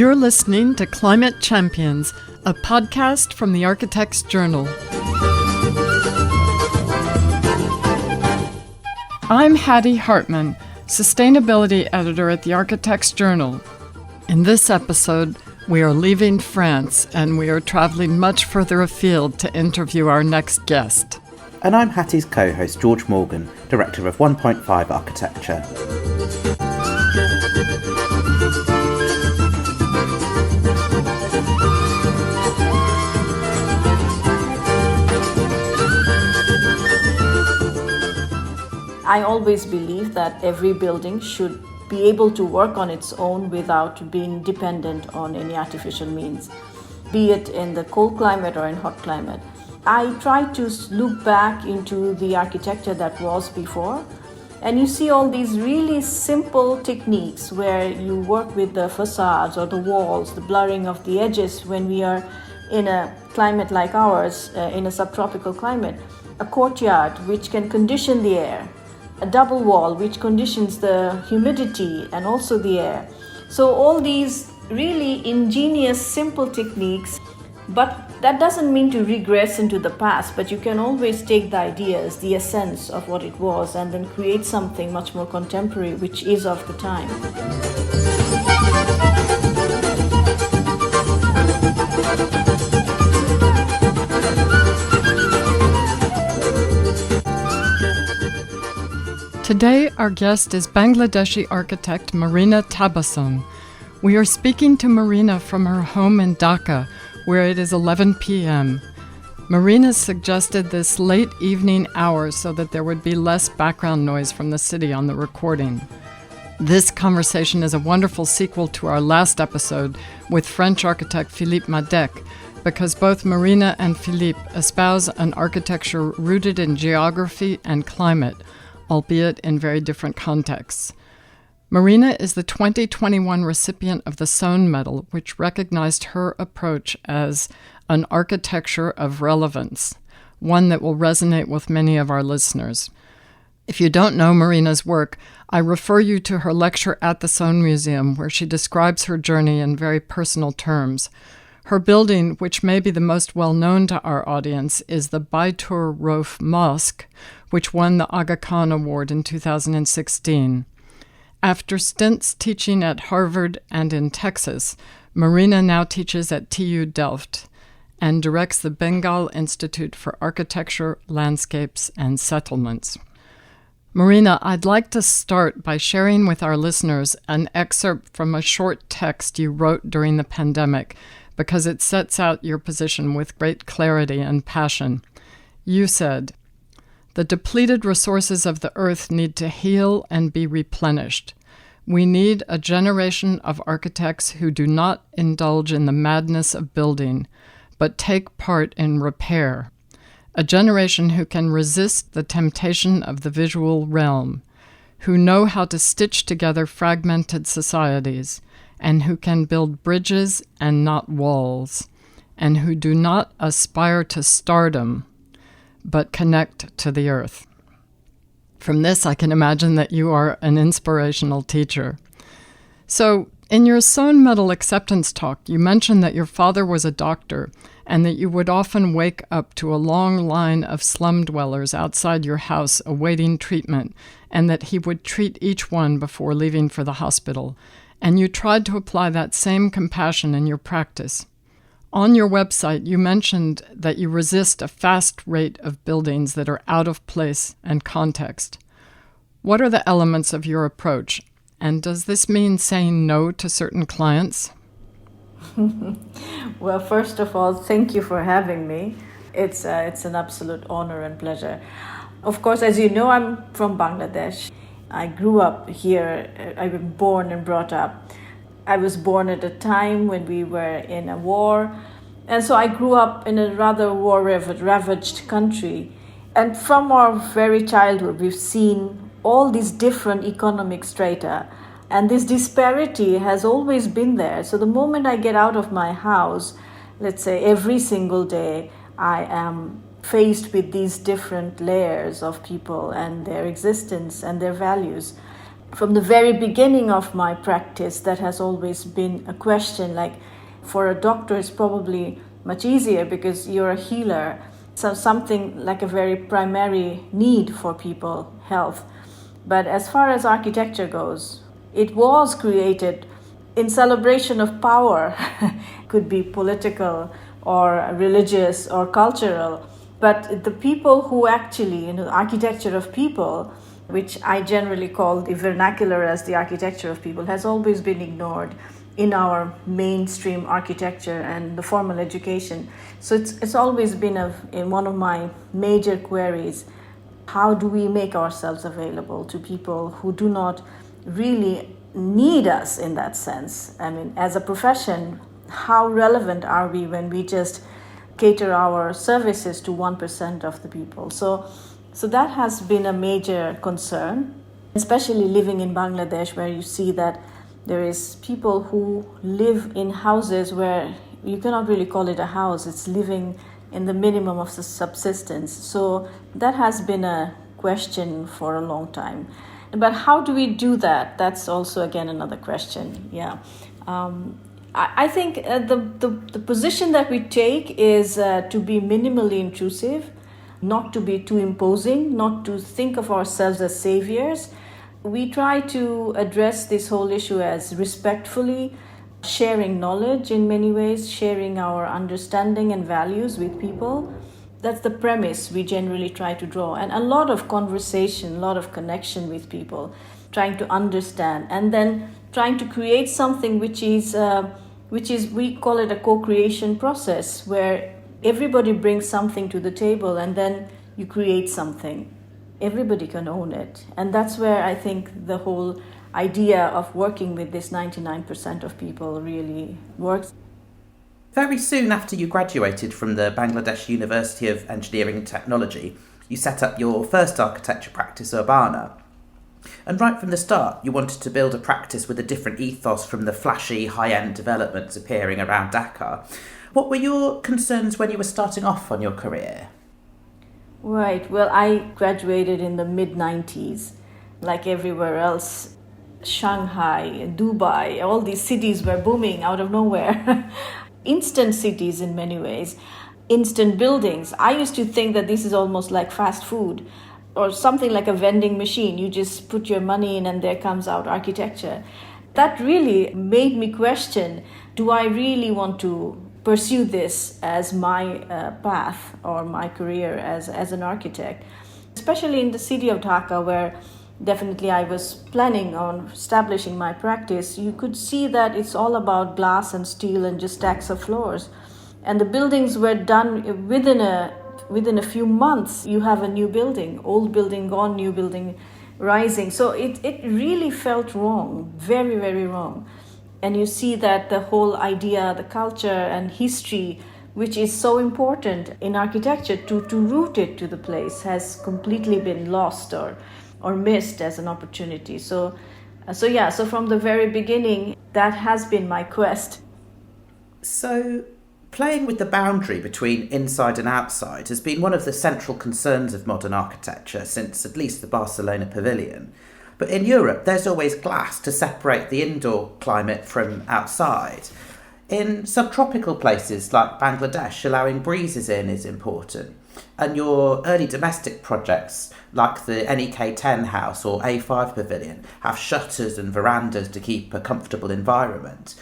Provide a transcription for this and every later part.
You're listening to Climate Champions, a podcast from the Architects Journal. I'm Hattie Hartman, Sustainability Editor at the Architects Journal. In this episode, we are leaving France and we are traveling much further afield to interview our next guest. And I'm Hattie's co-host George Morgan, Director of 1.5 Architecture. I always believe that every building should be able to work on its own without being dependent on any artificial means, be it in the cold climate or in hot climate. I try to look back into the architecture that was before, and you see all these really simple techniques where you work with the facades or the walls, the blurring of the edges when we are in a climate like ours, in a subtropical climate, a courtyard which can condition the air, a double wall which conditions the humidity and also the air. So all these really ingenious, simple techniques, but that doesn't mean to regress into the past, but you can always take the ideas, the essence of what it was, and then create something much more contemporary, which is of the time. Today, our guest is Bangladeshi architect Marina Tabassum. We are speaking to Marina from her home in Dhaka, where it is 11 p.m. Marina suggested this late evening hour so that there would be less background noise from the city on the recording. This conversation is a wonderful sequel to our last episode with French architect Philippe Madec, because both Marina and Philippe espouse an architecture rooted in geography and climate, albeit in very different contexts. Marina is the 2021 recipient of the Soane Medal, which recognized her approach as an architecture of relevance, one that will resonate with many of our listeners. If you don't know Marina's work, I refer you to her lecture at the Soane Museum, where she describes her journey in very personal terms. Her building, which may be the most well-known to our audience, is the Baitur Rof Mosque, which won the Aga Khan Award in 2016. After stints teaching at Harvard and in Texas, Marina now teaches at TU Delft and directs the Bengal Institute for Architecture, Landscapes, and Settlements. Marina, I'd like to start by sharing with our listeners an excerpt from a short text you wrote during the pandemic, because it sets out your position with great clarity and passion. You said, "The depleted resources of the earth need to heal and be replenished. We need a generation of architects who do not indulge in the madness of building, but take part in repair. A generation who can resist the temptation of the visual realm, who know how to stitch together fragmented societies, and who can build bridges and not walls, and who do not aspire to stardom, but connect to the earth." From this, I can imagine that you are an inspirational teacher. So, in your Soane Medal acceptance talk, you mentioned that your father was a doctor and that you would often wake up to a long line of slum dwellers outside your house awaiting treatment, and that he would treat each one before leaving for the hospital. And you tried to apply that same compassion in your practice. On your website, you mentioned that you resist a fast rate of buildings that are out of place and context. What are the elements of your approach? And does this mean saying no to certain clients? Well, first of all, thank you for having me. It's an absolute honor and pleasure. Of course, as you know, I'm from Bangladesh. I grew up here. I was born and brought up. I was born at a time when we were in a war, and so I grew up in a rather war-ravaged country. And from our very childhood, we've seen all these different economic strata, and this disparity has always been there. So the moment I get out of my house, let's say every single day, I am faced with these different layers of people and their existence and their values. from the very beginning of my practice, that has always been a question. Like, for a doctor, it's probably much easier because you're a healer. So something like a very primary need for people, health. But as far as architecture goes, it was created in celebration of power. Could be political or religious or cultural. But the people who actually, architecture of people, which I generally call the vernacular as the architecture of people, has always been ignored in our mainstream architecture and the formal education. So it's always been in one of my major queries. How do we make ourselves available to people who do not really need us in that sense? I mean, as a profession, how relevant are we when we just cater our services to 1% of the people? So that has been a major concern, especially living in Bangladesh, where you see that there is people who live in houses where you cannot really call it a house. It's living in the minimum of subsistence. So that has been a question for a long time. But how do we do that? That's also, again, another question. Yeah. I think the position that we take is to be minimally intrusive, not to be too imposing, not to think of ourselves as saviors. We try to address this whole issue as respectfully, sharing knowledge in many ways, sharing our understanding and values with people. That's the premise we generally try to draw. And a lot of conversation, a lot of connection with people, trying to understand, and then trying to create something which is we call it a co-creation process, where everybody brings something to the table and then you create something. Everybody can own it. And that's where I think the whole idea of working with this 99% of people really works. Very soon after you graduated from the Bangladesh University of Engineering and Technology, you set up your first architecture practice, Urbana. And right from the start, you wanted to build a practice with a different ethos from the flashy, high-end developments appearing around Dhaka. What were your concerns when you were starting off on your career? Right. Well, I graduated in the mid-90s. Like everywhere else, Shanghai, Dubai, all these cities were booming out of nowhere. Instant cities in many ways. Instant buildings. I used to think that this is almost like fast food or something like a vending machine. You just put your money in and there comes out architecture. That really made me question, do I really want to pursue this as my path or my career as an architect? Especially in the city of Dhaka, where definitely I was planning on establishing my practice, you could see that it's all about glass and steel and just stacks of floors. And the buildings were done within a few months. You have a new building, old building gone, new building rising. So it really felt wrong, very, very wrong. And you see that the whole idea, the culture and history, which is so important in architecture, to root it to the place, has completely been lost or missed as an opportunity. So from the very beginning, that has been my quest. So, playing with the boundary between inside and outside has been one of the central concerns of modern architecture since at least the Barcelona Pavilion. But in Europe, there's always glass to separate the indoor climate from outside. In subtropical places like Bangladesh, allowing breezes in is important. And your early domestic projects, like the NEK 10 house or A5 pavilion, have shutters and verandas to keep a comfortable environment.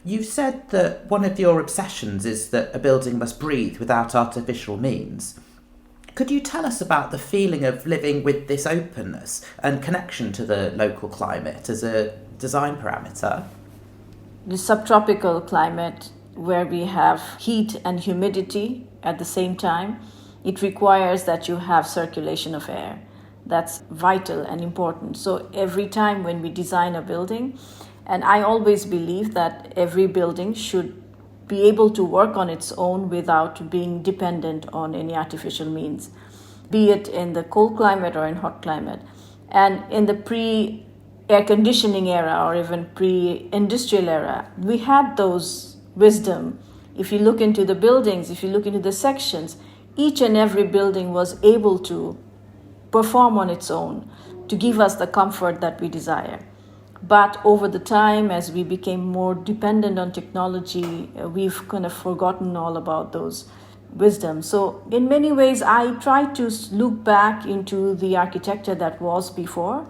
You've said that one of your obsessions is that a building must breathe without artificial means. Could you tell us about the feeling of living with this openness and connection to the local climate as a design parameter? The subtropical climate, where we have heat and humidity at the same time, it requires that you have circulation of air. That's vital and important. So every time when we design a building, and I always believe that every building should be able to work on its own without being dependent on any artificial means, be it in the cold climate or in hot climate. And in the pre-air conditioning era or even pre-industrial era, we had those wisdom. If you look into the buildings, if you look into the sections, each and every building was able to perform on its own to give us the comfort that we desire. But over the time, as we became more dependent on technology, we've kind of forgotten all about those wisdom. So in many ways, I try to look back into the architecture that was before.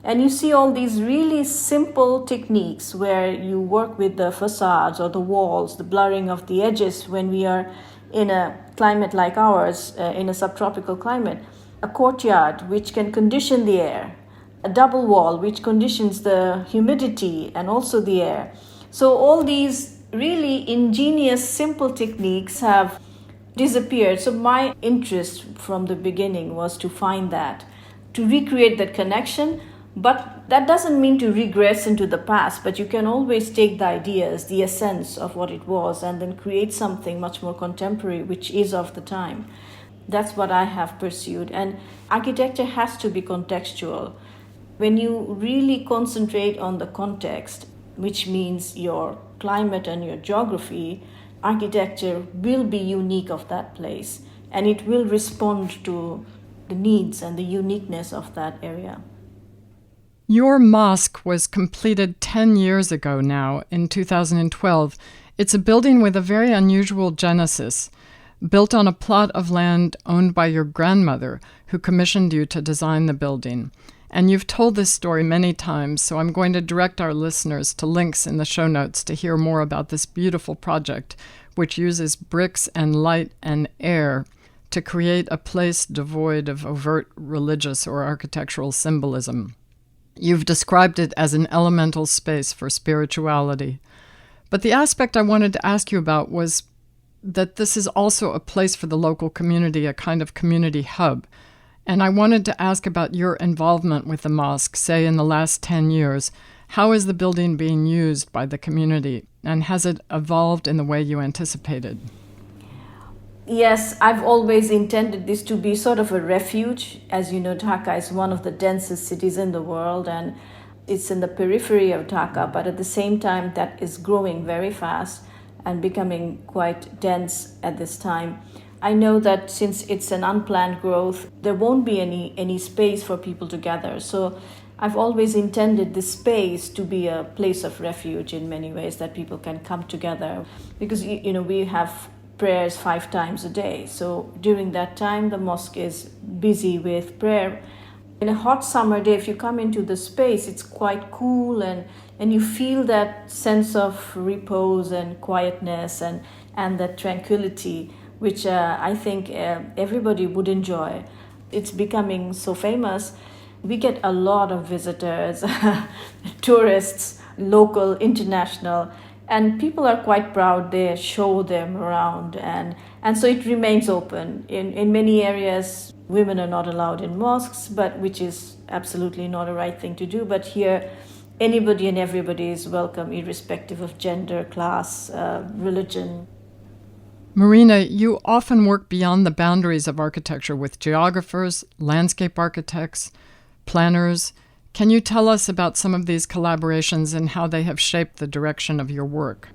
And you see all these really simple techniques where you work with the facades or the walls, the blurring of the edges when we are in a climate like ours, in a subtropical climate. A courtyard which can condition the air. A double wall which conditions the humidity and also the air. So all these really ingenious, simple techniques have disappeared. So my interest from the beginning was to find that, to recreate that connection. But that doesn't mean to regress into the past, but you can always take the ideas, the essence of what it was, and then create something much more contemporary, which is of the time. That's what I have pursued. And architecture has to be contextual. When you really concentrate on the context, which means your climate and your geography, architecture will be unique of that place, and it will respond to the needs and the uniqueness of that area. Your mosque was completed 10 years ago now, in 2012. It's a building with a very unusual genesis, built on a plot of land owned by your grandmother, who commissioned you to design the building. And you've told this story many times, so I'm going to direct our listeners to links in the show notes to hear more about this beautiful project, which uses bricks and light and air to create a place devoid of overt religious or architectural symbolism. You've described it as an elemental space for spirituality. But the aspect I wanted to ask you about was that this is also a place for the local community, a kind of community hub. And I wanted to ask about your involvement with the mosque, say in the last 10 years. How is the building being used by the community? And has it evolved in the way you anticipated? Yes, I've always intended this to be sort of a refuge. As you know, Dhaka is one of the densest cities in the world, and it's in the periphery of Dhaka, but at the same time that is growing very fast and becoming quite dense at this time. I know that since it's an unplanned growth, there won't be any space for people to gather. So I've always intended this space to be a place of refuge in many ways, that people can come together. Because, we have prayers 5 times a day. So during that time, the mosque is busy with prayer. In a hot summer day, if you come into the space, it's quite cool and you feel that sense of repose and quietness and that tranquility, which I think everybody would enjoy. It's becoming so famous. We get a lot of visitors, tourists, local, international, and people are quite proud. They show them around, and so it remains open. In many areas, women are not allowed in mosques, but which is absolutely not a right thing to do. But here, anybody and everybody is welcome, irrespective of gender, class, religion. Marina, you often work beyond the boundaries of architecture with geographers, landscape architects, planners. Can you tell us about some of these collaborations and how they have shaped the direction of your work?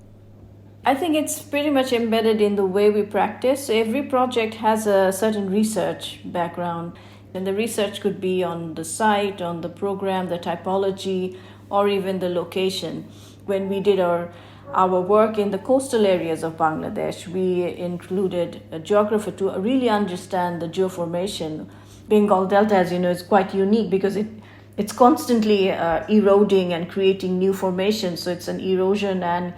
I think it's pretty much embedded in the way we practice. Every project has a certain research background, and the research could be on the site, on the program, the typology, or even the location. When we did our work in the coastal areas of Bangladesh, we included a geographer to really understand the geoformation. Bengal Delta, as you know, is quite unique because it's constantly eroding and creating new formations. So it's an erosion and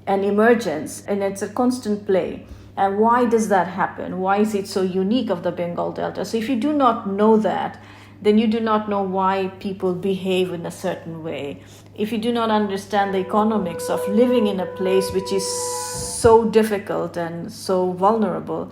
emergence, and it's a constant play. And why does that happen? Why is it so unique of the Bengal Delta? So if you do not know that, then you do not know why people behave in a certain way. If you do not understand the economics of living in a place which is so difficult and so vulnerable,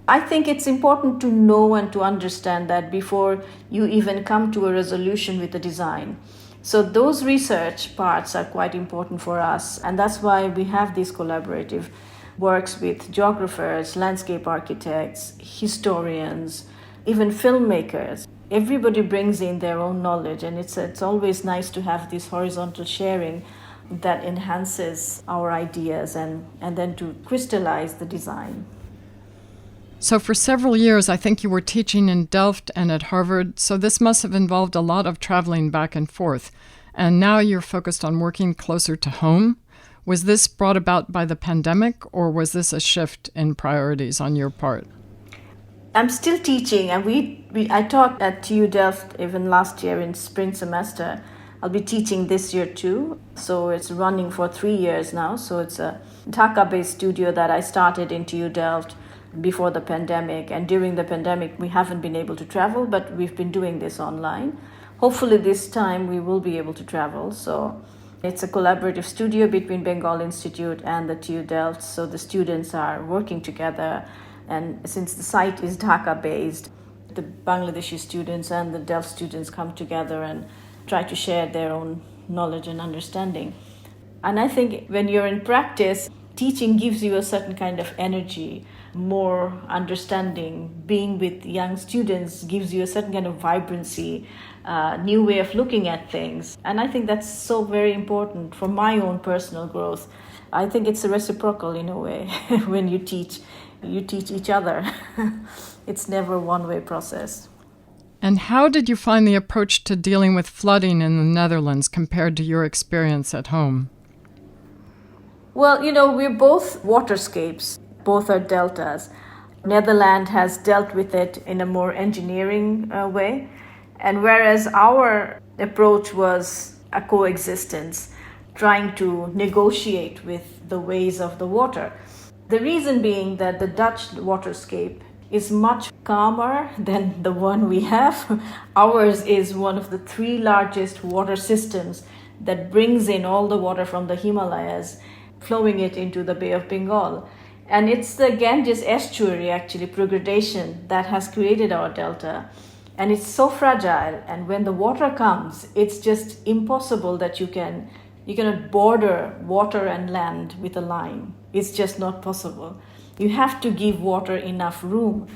I think it's important to know and to understand that before you even come to a resolution with the design. So those research parts are quite important for us, and that's why we have these collaborative works with geographers, landscape architects, historians, even filmmakers. Everybody brings in their own knowledge, and it's always nice to have this horizontal sharing that enhances our ideas and then to crystallize the design. So for several years, I think you were teaching in Delft and at Harvard, so this must have involved a lot of traveling back and forth. And now you're focused on working closer to home. Was this brought about by the pandemic, or was this a shift in priorities on your part? I'm still teaching, and I taught at TU Delft even last year in spring semester. I'll be teaching this year too. So it's running for 3 years now. So it's a Dhaka-based studio that I started in TU Delft before the pandemic. And during the pandemic, we haven't been able to travel, but we've been doing this online. Hopefully this time we will be able to travel. So it's a collaborative studio between Bengal Institute and the TU Delft. So the students are working together. And since the site is Dhaka-based, the Bangladeshi students and the Delft students come together and try to share their own knowledge and understanding. And I think when you're in practice, teaching gives you a certain kind of energy, more understanding. Being with young students gives you a certain kind of vibrancy, new way of looking at things. And I think that's so very important for my own personal growth. I think it's reciprocal in a way. When you teach each other. It's never a one-way process. And how did you find the approach to dealing with flooding in the Netherlands compared to your experience at home? Well, we're both waterscapes. Both are deltas. Netherlands has dealt with it in a more engineering way. And whereas our approach was a coexistence, trying to negotiate with the ways of the water. The reason being that the Dutch waterscape is much calmer than the one we have. Ours is one of the 3 largest water systems that brings in all the water from the Himalayas, flowing it into the Bay of Bengal. And it's the Ganges estuary, actually, progradation, that has created our delta. And it's so fragile, and when the water comes, it's just impossible that you cannot border water and land with a line. It's just not possible. You have to give water enough room.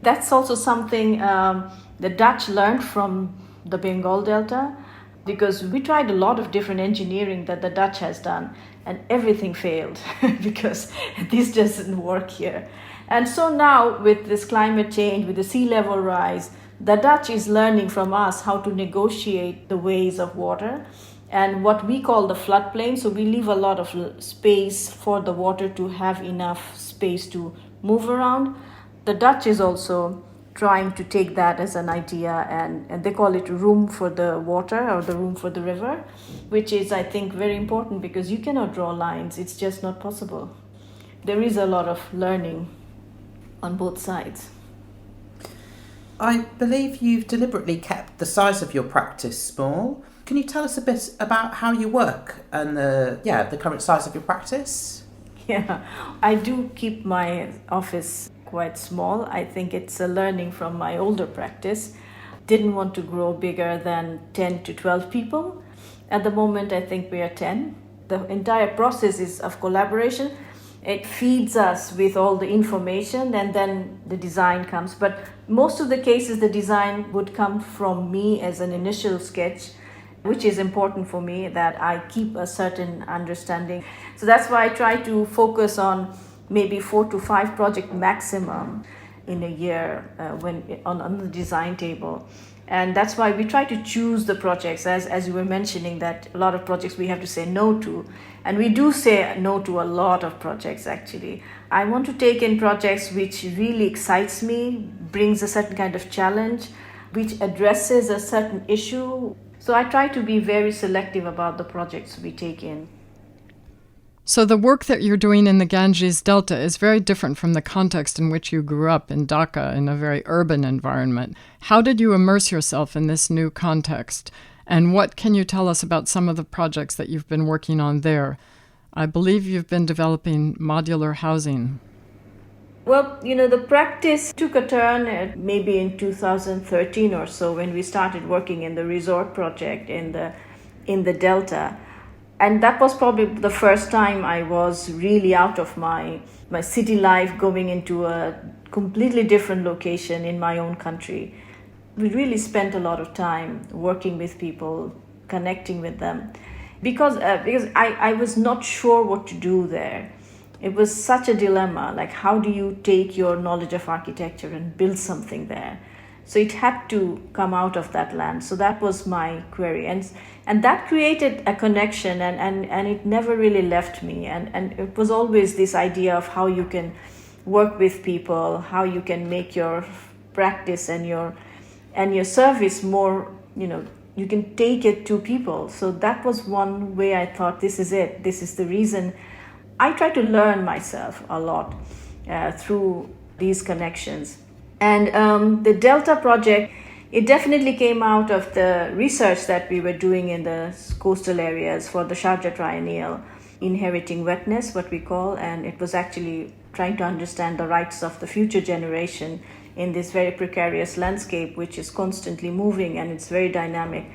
That's also something the Dutch learned from the Bengal Delta, because we tried a lot of different engineering that the Dutch has done, and everything failed because this doesn't work here. And so now with this climate change, with the sea level rise, the Dutch is learning from us how to negotiate the ways of water and what we call the floodplain. So we leave a lot of space for the water to have enough space to move around. The Dutch is also trying to take that as an idea, and they call it room for the water or the room for the river, which is, I think, very important because you cannot draw lines. It's just not possible. There is a lot of learning on both sides. I believe you've deliberately kept the size of your practice small. Can you tell us a bit about how you work and the current size of your practice? Yeah, I do keep my office quite small. I think it's a learning from my older practice. Didn't want to grow bigger than 10 to 12 people. At the moment, I think we are 10. The entire process is of collaboration. It feeds us with all the information and then the design comes. But most of the cases, the design would come from me as an initial sketch, which is important for me that I keep a certain understanding. So that's why I try to focus on maybe 4 to 5 projects maximum in a year when on the design table. And that's why we try to choose the projects, as you were mentioning, that a lot of projects we have to say no to. And we do say no to a lot of projects, actually. I want to take in projects which really excites me, brings a certain kind of challenge, which addresses a certain issue. So I try to be very selective about the projects we take in. So the work that you're doing in the Ganges Delta is very different from the context in which you grew up in Dhaka, in a very urban environment. How did you immerse yourself in this new context? And what can you tell us about some of the projects that you've been working on there? I believe you've been developing modular housing. Well, the practice took a turn maybe in 2013 or so when we started working in the resort project in the Delta. And that was probably the first time I was really out of my city life, going into a completely different location in my own country. We really spent a lot of time working with people, connecting with them, because I was not sure what to do there. It was such a dilemma, like how do you take your knowledge of architecture and build something there? So it had to come out of that land. So that was my query. And that created a connection, and it never really left me. And it was always this idea of how you can work with people, how you can make your practice and your service more, you can take it to people. So that was one way I thought, this is it. This is the reason. I try to learn myself a lot through these connections. And the Delta project, it definitely came out of the research that we were doing in the coastal areas for the Sharjah Triennial, inheriting wetness, what we call, and it was actually trying to understand the rights of the future generation in this very precarious landscape, which is constantly moving and it's very dynamic.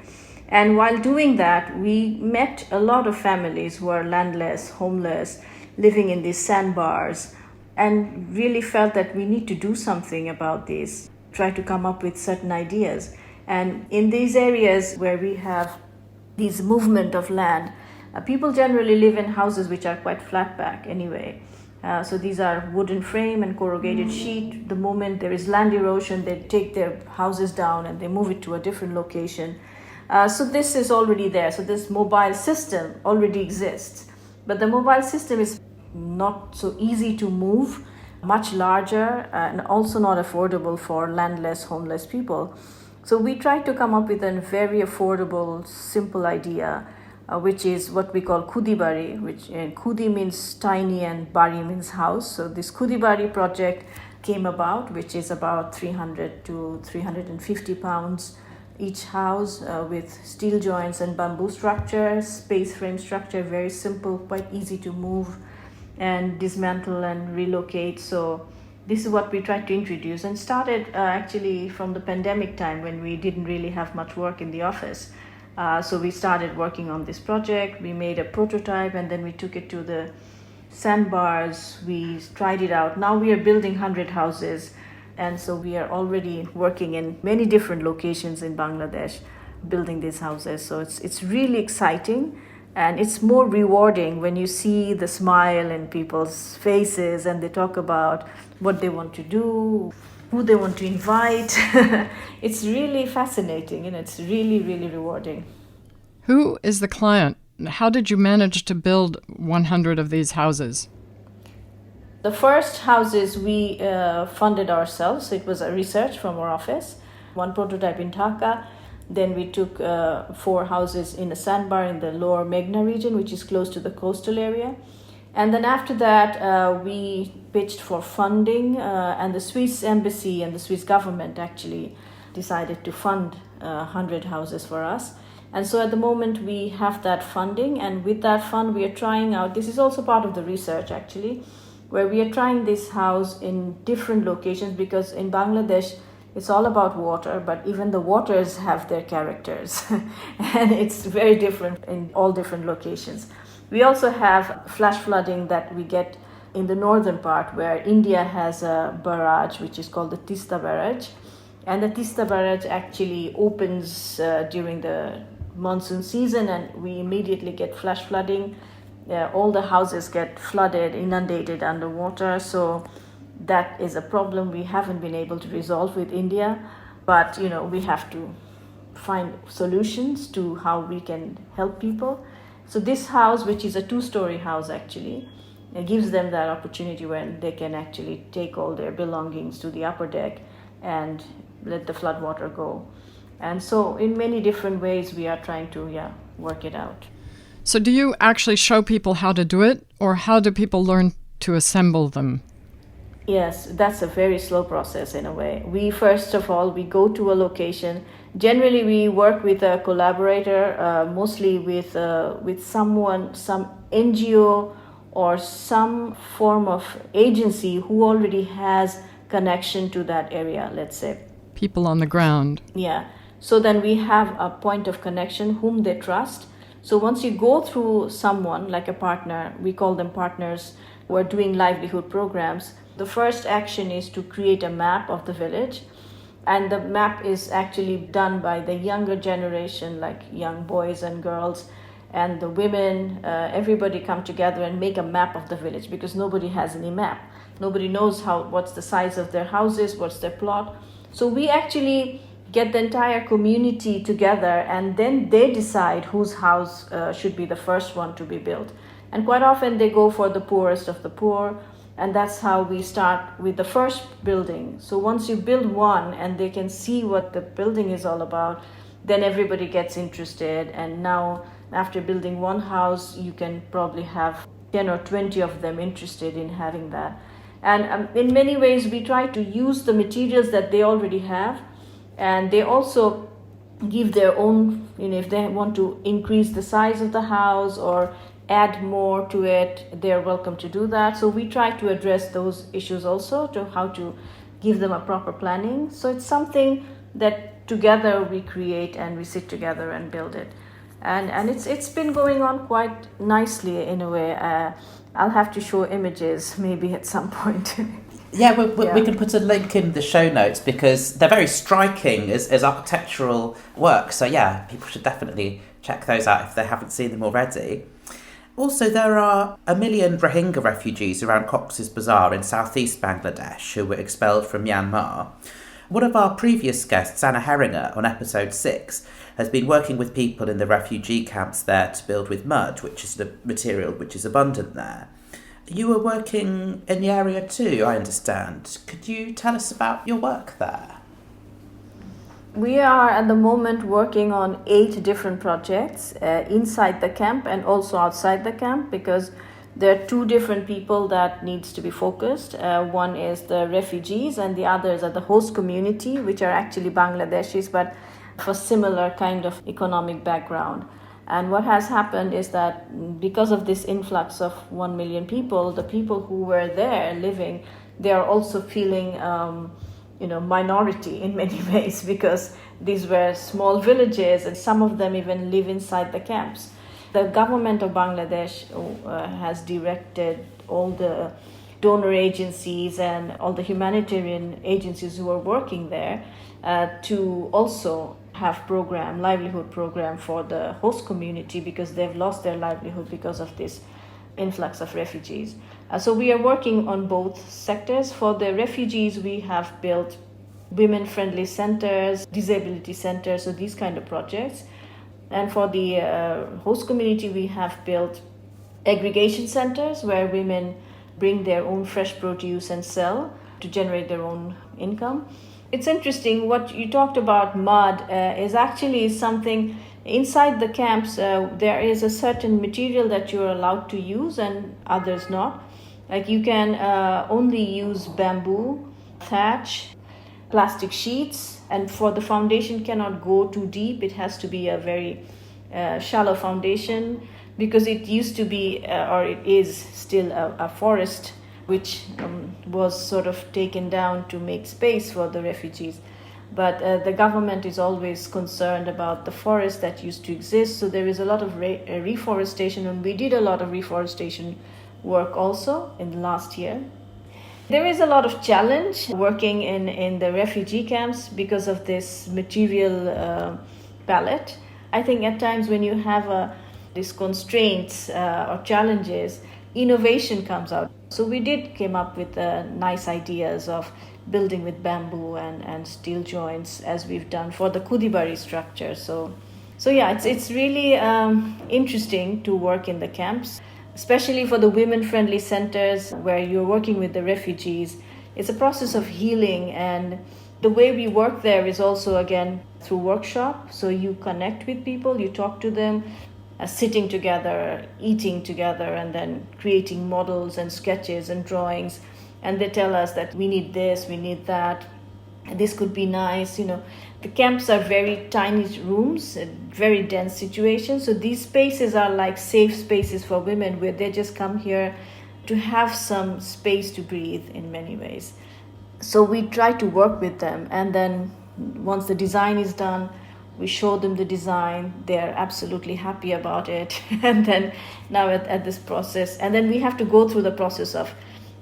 And while doing that, we met a lot of families who are landless, homeless, living in these sandbars, and really felt that we need to do something about this, try to come up with certain ideas. And in these areas where we have this movement of land, people generally live in houses which are quite flat back anyway. So these are wooden frame and corrugated sheet. The moment there is land erosion, they take their houses down and they move it to a different location. So this is already there. So this mobile system already exists. But the mobile system is not so easy to move, much larger, and also not affordable for landless, homeless people. So we tried to come up with a very affordable, simple idea, which is what we call Khudi Bari, which Khudi means tiny and Bari means house. So this Khudi Bari project came about, which is about 300 to 350 pounds each house, with steel joints and bamboo structure, space frame structure, very simple, quite easy to move and dismantle and relocate. So this is what we tried to introduce, and started actually from the pandemic time when we didn't really have much work in the office. So we started working on this project. We made a prototype and then we took it to the sandbars. We tried it out. Now we are building 100 houses, and so we are already working in many different locations in Bangladesh building these houses. So it's really exciting. And it's more rewarding when you see the smile in people's faces and they talk about what they want to do, who they want to invite. It's really fascinating and it's really, really rewarding. Who is the client? How did you manage to build 100 of these houses? The first houses we funded ourselves. It was a research from our office, one prototype in Dhaka. Then we took 4 houses in a sandbar in the lower Meghna region, which is close to the coastal area. And then after that, we pitched for funding, and the Swiss embassy and the Swiss government actually decided to fund 100 houses for us. And so at the moment we have that funding, and with that fund we are trying out, this is also part of the research actually, where we are trying this house in different locations, because in Bangladesh it's all about water, but even the waters have their characters and it's very different in all different locations. We also have flash flooding that we get in the northern part, where India has a barrage which is called the Tista Barrage, and the Tista Barrage actually opens during the monsoon season, and we immediately get flash flooding. All the houses get flooded, inundated underwater. So that is a problem we haven't been able to resolve with India, but we have to find solutions to how we can help people. So this house, which is a 2-story house actually, it gives them that opportunity when they can actually take all their belongings to the upper deck and let the flood water go. And so in many different ways we are trying to work it out. So do you actually show people how to do it, or how do people learn to assemble them? Yes, that's a very slow process in a way. We first of all, we go to a location. Generally, we work with a collaborator, mostly with someone, some NGO or some form of agency who already has connection to that area, let's say. People on the ground. Yeah. So then we have a point of connection whom they trust. So once you go through someone like a partner, we call them partners who are doing livelihood programs, the first action is to create a map of the village. And the map is actually done by the younger generation, like young boys and girls. and the women, everybody come together and make a map of the village, because nobody has any map. Nobody knows what's the size of their houses, what's their plot. So we actually get the entire community together, and then they decide whose house should be the first one to be built. And quite often they go for the poorest of the poor, and that's how we start with the first building. So once you build one and they can see what the building is all about, then everybody gets interested. And now after building one house, you can probably have 10 or 20 of them interested in having that. And in many ways we try to use the materials that they already have, and they also give their own, if they want to increase the size of the house or add more to it, they're welcome to do that. So we try to address those issues also, to how to give them a proper planning. So it's something that together we create, and we sit together and build it. And it's been going on quite nicely in a way. I'll have to show images maybe at some point. Yeah, we can put a link in the show notes, because they're very striking as architectural work. So yeah, people should definitely check those out if they haven't seen them already. Also, there are 1 million Rohingya refugees around Cox's Bazar in southeast Bangladesh who were expelled from Myanmar. One of our previous guests, Anna Herringer, on episode 6, has been working with people in the refugee camps there to build with mud, which is the material which is abundant there. You were working in the area too, I understand. Could you tell us about your work there? We are at the moment working on 8 different projects inside the camp and also outside the camp, because there are 2 different people that needs to be focused. One is the refugees, and the others are the host community, which are actually Bangladeshis, but for similar kind of economic background. And what has happened is that because of this influx of 1 million people, the people who were there living, they are also feeling minority in many ways, because these were small villages and some of them even live inside the camps. The government of Bangladesh has directed all the donor agencies and all the humanitarian agencies who are working there to also have livelihood program for the host community, because they've lost their livelihood because of this influx of refugees. So we are working on both sectors. For the refugees, we have built women-friendly centers, disability centers, so these kind of projects. And for the host community, we have built aggregation centers where women bring their own fresh produce and sell to generate their own income. It's interesting, what you talked about mud is actually something inside the camps. There is a certain material that you're allowed to use and others not. Like you can only use bamboo, thatch, plastic sheets, and for the foundation cannot go too deep. It has to be a very shallow foundation, because it used to be or it is still a forest which was sort of taken down to make space for the refugees. But the government is always concerned about the forest that used to exist, so there is a lot of reforestation, and we did a lot of reforestation work also in the last year. There is a lot of challenge working in the refugee camps because of this material palette. I think at times when you have these constraints or challenges, innovation comes out. So we came up with nice ideas of building with bamboo and steel joints, as we've done for the Kudibari structure. So yeah, it's really interesting to work in the camps, especially for the women-friendly centers where you're working with the refugees. It's a process of healing, and the way we work there is also, again, through workshop. So you connect with people, you talk to them, sitting together, eating together, and then creating models and sketches and drawings. And they tell us that we need this, we need that, and this could be nice. The camps are very tiny rooms, very dense situations. So these spaces are like safe spaces for women, where they just come here to have some space to breathe in many ways. So we try to work with them, and then once the design is done, we show them the design. They're absolutely happy about it. And then now at this process, and then we have to go through the process of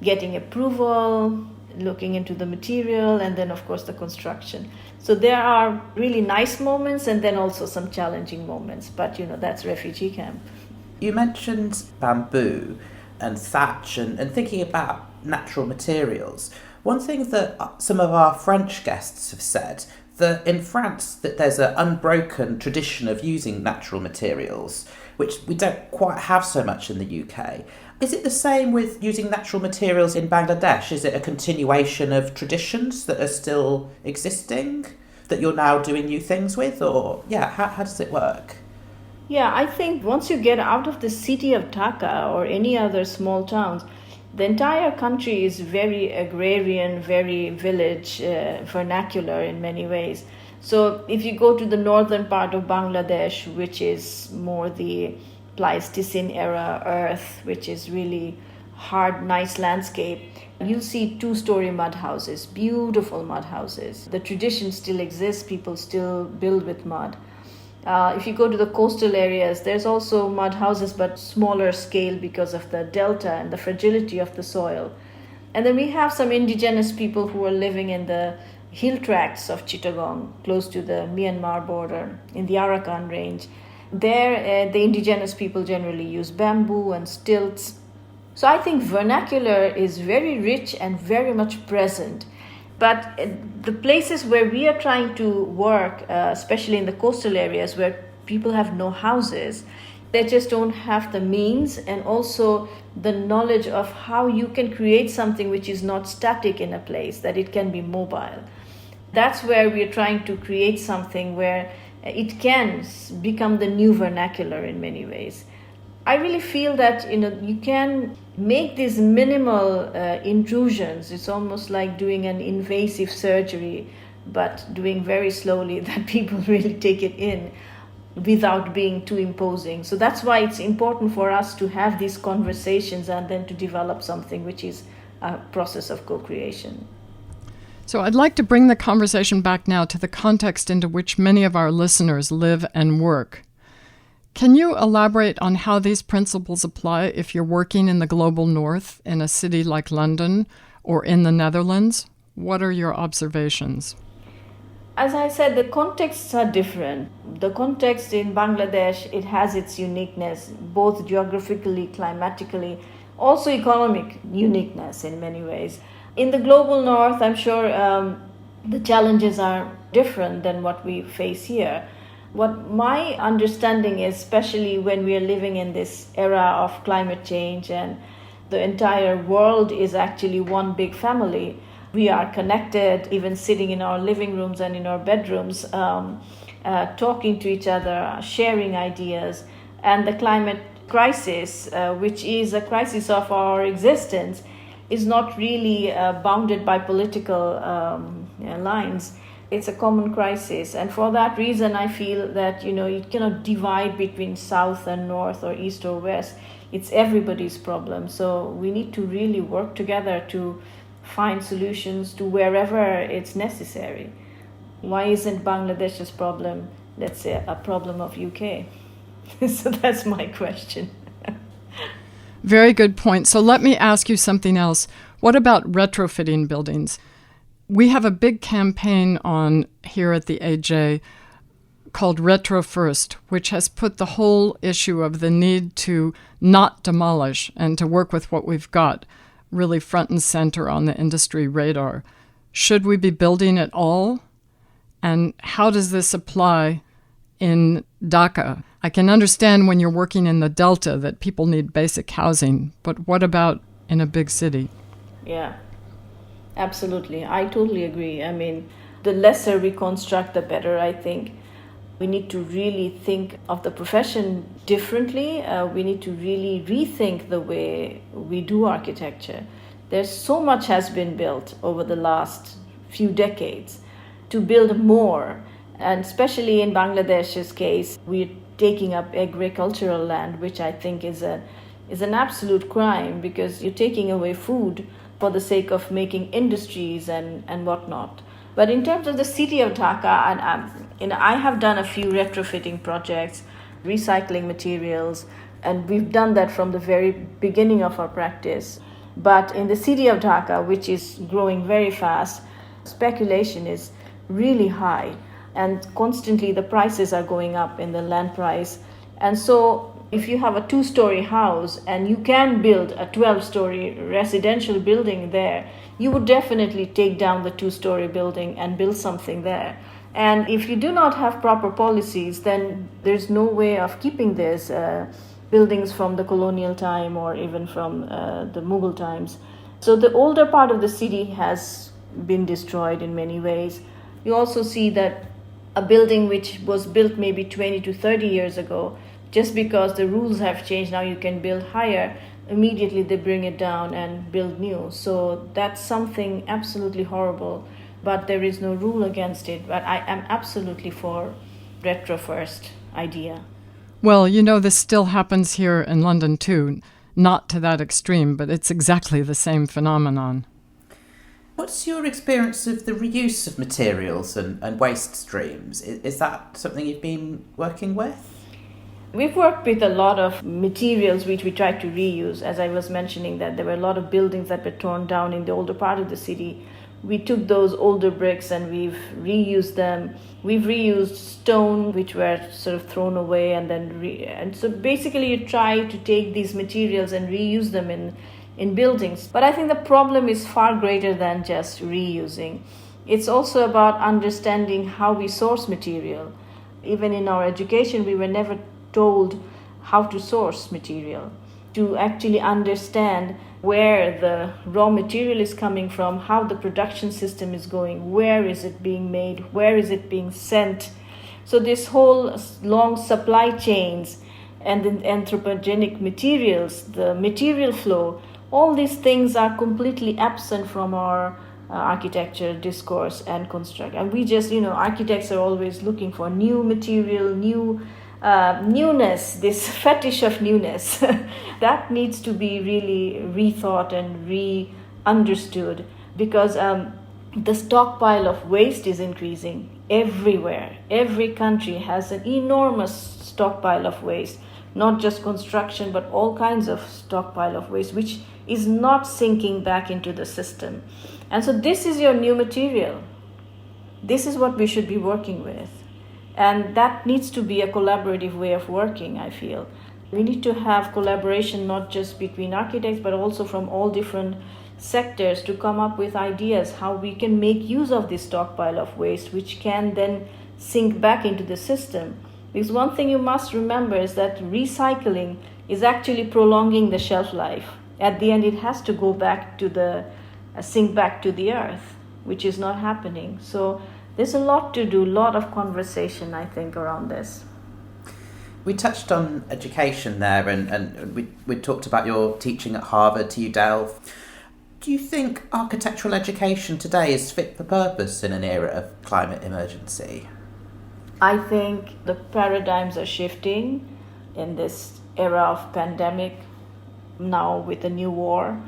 getting approval, looking into the material, and then of course the construction. So there are really nice moments and then also some challenging moments, but that's refugee camp. You mentioned bamboo and thatch and thinking about natural materials. One thing that some of our French guests have said, that in France that there's an unbroken tradition of using natural materials, which we don't quite have so much in the UK. Is it the same with using natural materials in Bangladesh? Is it a continuation of traditions that are still existing that you're now doing new things with? Or, how does it work? Yeah, I think once you get out of the city of Dhaka or any other small towns, the entire country is very agrarian, very village, vernacular in many ways. So if you go to the northern part of Bangladesh, which is more the Pleistocene era earth, which is really hard, nice landscape, you'll see 2-story mud houses, beautiful mud houses. The tradition still exists, people still build with mud. If you go to the coastal areas, there's also mud houses, but smaller scale because of the delta and the fragility of the soil. And then we have some indigenous people who are living in the hill tracts of Chittagong, close to the Myanmar border, in the Arakan range. There, the indigenous people generally use bamboo and stilts. So I think vernacular is very rich and very much present. But the places where we are trying to work, especially in the coastal areas where people have no houses, they just don't have the means and also the knowledge of how you can create something which is not static in a place, that it can be mobile. That's where we are trying to create something where it can become the new vernacular in many ways. I really feel that you can make these minimal intrusions. It's almost like doing an invasive surgery, but doing very slowly, that people really take it in without being too imposing. So that's why it's important for us to have these conversations and then to develop something which is a process of co-creation. So I'd like to bring the conversation back now to the context into which many of our listeners live and work. Can you elaborate on how these principles apply if you're working in the global north in a city like London or in the Netherlands? What are your observations? As I said, the contexts are different. The context in Bangladesh, it has its uniqueness, both geographically, climatically, also economic uniqueness in many ways. In the global north, I'm sure the challenges are different than what we face here. What my understanding is, especially when we are living in this era of climate change and the entire world is actually one big family, we are connected, even sitting in our living rooms and in our bedrooms, talking to each other, sharing ideas. And the climate crisis, which is a crisis of our existence, is not really bounded by political lines. It's a common crisis, and for that reason I feel that you cannot divide between south and north or east or west. It's everybody's problem, so we need to really work together to find solutions to wherever it's necessary. Why isn't Bangladesh's problem, let's say, a problem of UK? So that's my question. Very good point. So let me ask you something else. What about retrofitting buildings? We have a big campaign on here at the AJ called Retro First, which has put the whole issue of the need to not demolish and to work with what we've got really front and center on the industry radar. Should we be building at all? And how does this apply in Dhaka? I can understand when you're working in the Delta that people need basic housing, but what about in a big city? Yeah. Absolutely. I totally agree. I mean, the lesser we construct, the better, I think. We need to really think of the profession differently. We need to really rethink the way we do architecture. There's so much has been built over the last few decades to build more. And especially in Bangladesh's case, we're taking up agricultural land, which I think is an absolute crime, because you're taking away food for the sake of making industries and whatnot. But in terms of the city of Dhaka, I have done a few retrofitting projects, recycling materials, and we've done that from the very beginning of our practice. But in the city of Dhaka, which is growing very fast, speculation is really high, and constantly the prices are going up in the land price. And so if you have a 2-story house and you can build a 12-story residential building there, you would definitely take down the 2-story building and build something there. And if you do not have proper policies, then there's no way of keeping these buildings from the colonial time or even from the Mughal times. So the older part of the city has been destroyed in many ways. You also see that a building which was built maybe 20 to 30 years ago, just because the rules have changed, now you can build higher, immediately they bring it down and build new. So that's something absolutely horrible, but there is no rule against it. But I am absolutely for retro first idea. Well, this still happens here in London too. Not to that extreme, but it's exactly the same phenomenon. What's your experience of the reuse of materials and waste streams? Is that something you've been working with? We've worked with a lot of materials which we tried to reuse. As I was mentioning, that there were a lot of buildings that were torn down in the older part of the city. We took those older bricks and we've reused them. We've reused stone, which were sort of thrown away, and so basically you try to take these materials and reuse them in buildings. But I think the problem is far greater than just reusing. It's also about understanding how we source material. Even in our education, we were never told how to source material, to actually understand where the raw material is coming from, how the production system is going, where is it being made, where is it being sent. So this whole long supply chains and the anthropogenic materials, the material flow, all these things are completely absent from our architecture discourse and construct. And we just, architects are always looking for new material, newness, this fetish of newness. That needs to be really rethought and re-understood, because the stockpile of waste is increasing everywhere. Every country has an enormous stockpile of waste, not just construction, but all kinds of stockpile of waste, which is not sinking back into the system. And so this is your new material. This is what we should be working with. And that needs to be a collaborative way of working, I feel. We need to have collaboration not just between architects, but also from all different sectors to come up with ideas how we can make use of this stockpile of waste, which can then sink back into the system. Because one thing you must remember is that recycling is actually prolonging the shelf life. At the end, it has to go back to sink back to the earth, which is not happening. So there's a lot to do, a lot of conversation, I think, around this. We touched on education there, and we talked about your teaching at Harvard to Udell. Do you think architectural education today is fit for purpose in an era of climate emergency? I think the paradigms are shifting in this era of pandemic, now with a new war.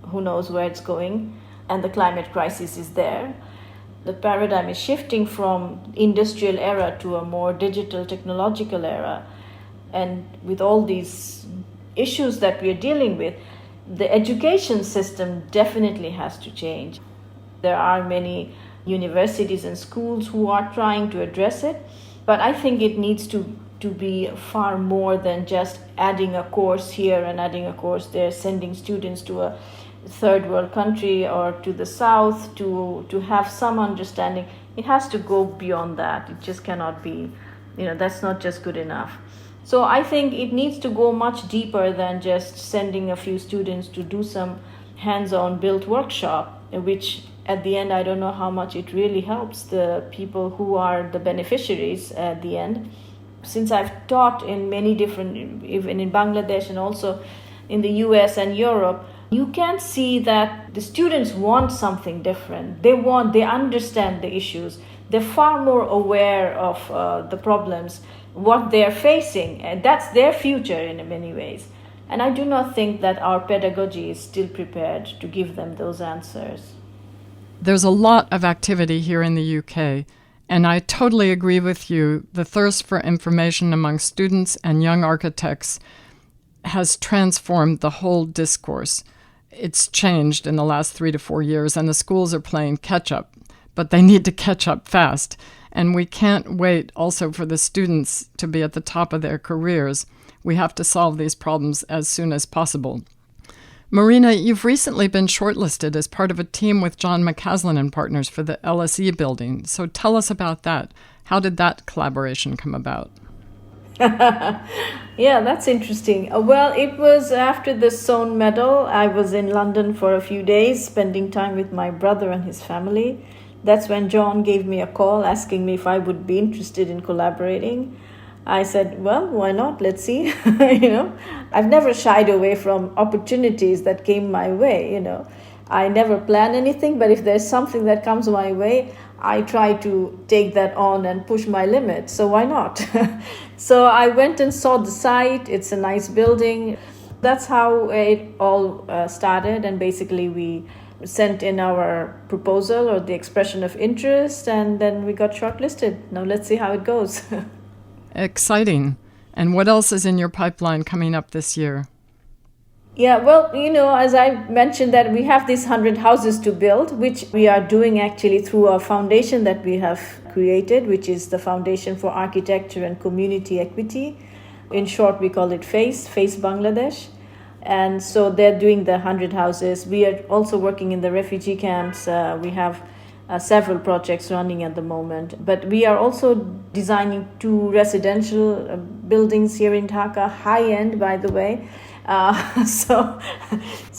Who knows where it's going? And the climate crisis is there. The paradigm is shifting from industrial era to a more digital technological era. And with all these issues that we are dealing with, the education system definitely has to change. There are many universities and schools who are trying to address it, but I think it needs to be far more than just adding a course here and adding a course there, sending students to a third world country or to the south to have some understanding. It has to go beyond that. It just cannot be, that's not just good enough. So I think it needs to go much deeper than just sending a few students to do some hands-on built workshop, which at the end I don't know how much it really helps the people who are the beneficiaries at the end. Since I've taught in many different, even in Bangladesh and also in the US and Europe, you can see that the students want something different. They understand the issues. They're far more aware of the problems, what they're facing, and that's their future in many ways. And I do not think that our pedagogy is still prepared to give them those answers. There's a lot of activity here in the UK, and I totally agree with you. The thirst for information among students and young architects has transformed the whole discourse. it's changed in the last 3 to 4 years, and the schools are playing catch-up, but they need to catch up fast. And we can't wait also for the students to be at the top of their careers. We have to solve these problems as soon as possible. Marina, you've recently been shortlisted as part of a team with John McAslan Partners for the LSE building. So tell us about that. How did that collaboration come about? Yeah, that's interesting. Well, it was after the Soane Medal. I was in London for a few days, spending time with my brother and his family. That's when John gave me a call asking me if I would be interested in collaborating. I said, well, why not? Let's see. I've never shied away from opportunities that came my way. I never plan anything, but if there's something that comes my way, I try to take that on and push my limits. So why not? So I went and saw the site. It's a nice building. That's how it all started. And basically we sent in our proposal or the expression of interest, and then we got shortlisted. Now let's see how it goes. Exciting. And what else is in your pipeline coming up this year? Yeah, well, as I mentioned that we have these 100 houses to build, which we are doing actually through a foundation that we have created, which is the Foundation for Architecture and Community Equity. In short, we call it FACE Bangladesh. And so they're doing the 100 houses. We are also working in the refugee camps. We have several projects running at the moment. But we are also designing 2 residential buildings here in Dhaka, high-end, by the way. So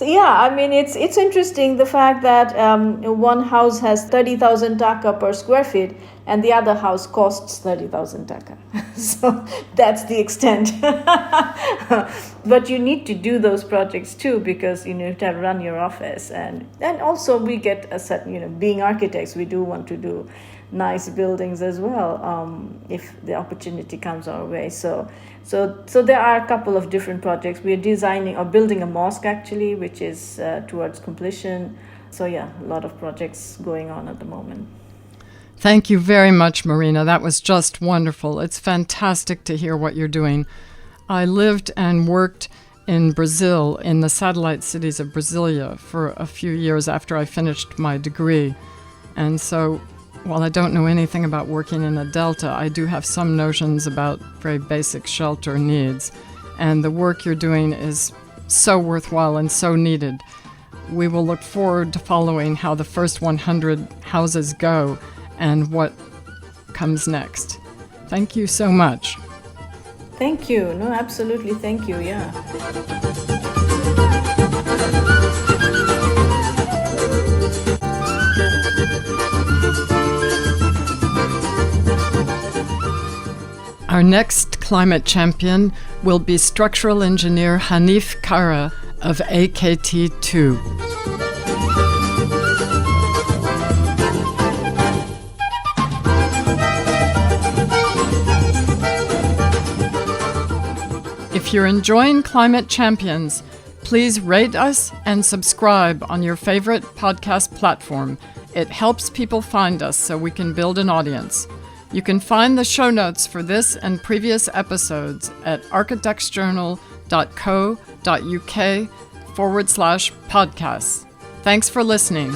yeah, I mean, it's interesting the fact that one house has 30,000 taka per square feet and the other house costs 30,000 taka. So that's the extent. But you need to do those projects too, because you have to run your office, and also we get a set, being architects, we do want to do nice buildings as well, if the opportunity comes our way. So there are a couple of different projects. We are designing or building a mosque actually, which is towards completion. So yeah, a lot of projects going on at the moment. Thank you very much, Marina. That was just wonderful. It's fantastic to hear what you're doing. I lived and worked in Brazil, in the satellite cities of Brasilia, for a few years after I finished my degree. And so while I don't know anything about working in a delta, I do have some notions about very basic shelter needs. And the work you're doing is so worthwhile and so needed. We will look forward to following how the first 100 houses go and what comes next. Thank you so much. Thank you. No, absolutely. Thank you. Yeah. Our next climate champion will be structural engineer Hanif Kara of AKT2. If you're enjoying Climate Champions, please rate us and subscribe on your favorite podcast platform. It helps people find us so we can build an audience. You can find the show notes for this and previous episodes at architectsjournal.co.uk/podcasts. Thanks for listening.